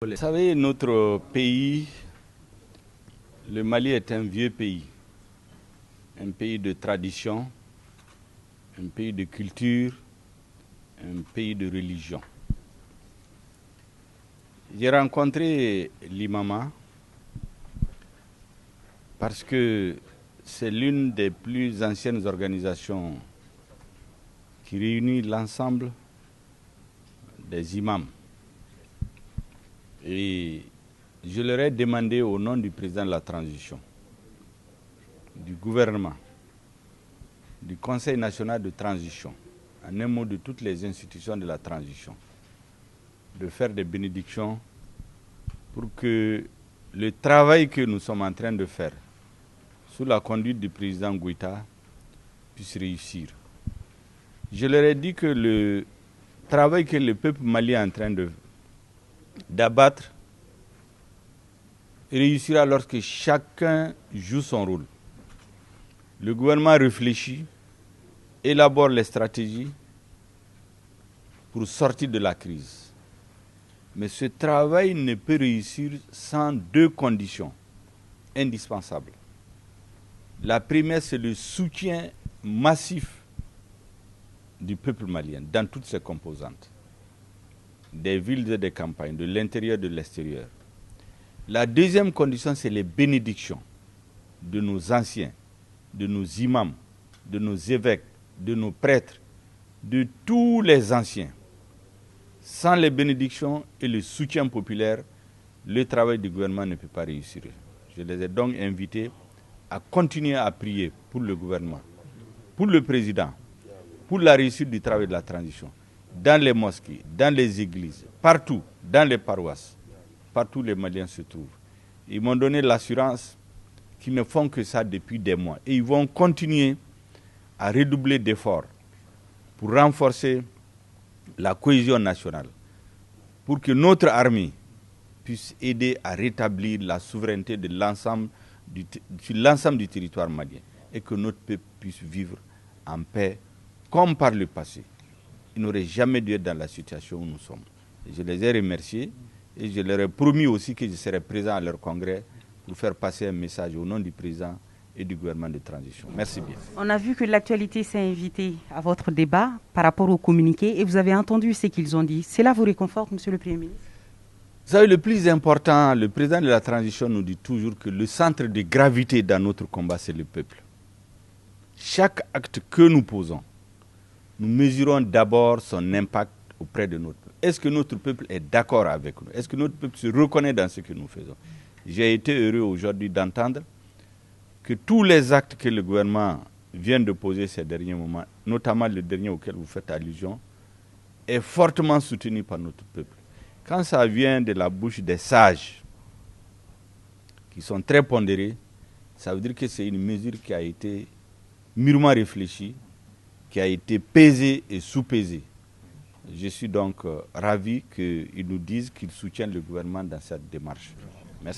Vous savez, notre pays, le Mali est un vieux pays de tradition, un pays de culture, un pays de religion. J'ai rencontré l'Imama parce que c'est l'une des plus anciennes organisations qui réunit l'ensemble des imams. Et je leur ai demandé au nom du président de la transition, du gouvernement, du Conseil national de transition, en un mot de toutes les institutions de la transition, de faire des bénédictions pour que le travail que nous sommes en train de faire sous la conduite du président Goïta puisse réussir. Je leur ai dit que le travail que le peuple malien est en train d'abattre réussira lorsque chacun joue son rôle. Le gouvernement réfléchit, élabore les stratégies pour sortir de la crise. Mais ce travail ne peut réussir sans deux conditions indispensables. La première, c'est le soutien massif du peuple malien dans toutes ses composantes, des villes et des campagnes, de l'intérieur et de l'extérieur. La deuxième condition, c'est les bénédictions de nos anciens, de nos imams, de nos évêques, de nos prêtres, de tous les anciens. Sans les bénédictions et le soutien populaire, le travail du gouvernement ne peut pas réussir. Je les ai donc invités à continuer à prier pour le gouvernement, pour le président, pour la réussite du travail de la transition, dans les mosquées, dans les églises, partout, dans les paroisses, partout où les Maliens se trouvent. Ils m'ont donné l'assurance qu'ils ne font que ça depuis des mois. Et ils vont continuer à redoubler d'efforts pour renforcer la cohésion nationale, pour que notre armée puisse aider à rétablir la souveraineté de sur l'ensemble du territoire malien et que notre peuple puisse vivre en paix comme par le passé. Ils n'auraient jamais dû être dans la situation où nous sommes. Et je les ai remerciés et je leur ai promis aussi que je serai présent à leur congrès pour faire passer un message au nom du président et du gouvernement de transition. Merci bien. On a vu que l'actualité s'est invitée à votre débat par rapport au communiqué et vous avez entendu ce qu'ils ont dit. Cela vous réconforte, monsieur le Premier ministre? Vous savez, le plus important, le président de la transition nous dit toujours que le centre de gravité dans notre combat, c'est le peuple. Chaque acte que nous posons, nous mesurons d'abord son impact auprès de notre peuple. Est-ce que notre peuple est d'accord avec nous? Est-ce que notre peuple se reconnaît dans ce que nous faisons? J'ai été heureux aujourd'hui d'entendre que tous les actes que le gouvernement vient de poser ces derniers moments, notamment le dernier auquel vous faites allusion, est fortement soutenu par notre peuple. Quand ça vient de la bouche des sages, qui sont très pondérés, ça veut dire que c'est une mesure qui a été mûrement réfléchie, qui a été pesée et sous-pesée. Je suis donc ravi qu'ils nous disent qu'ils soutiennent le gouvernement dans cette démarche.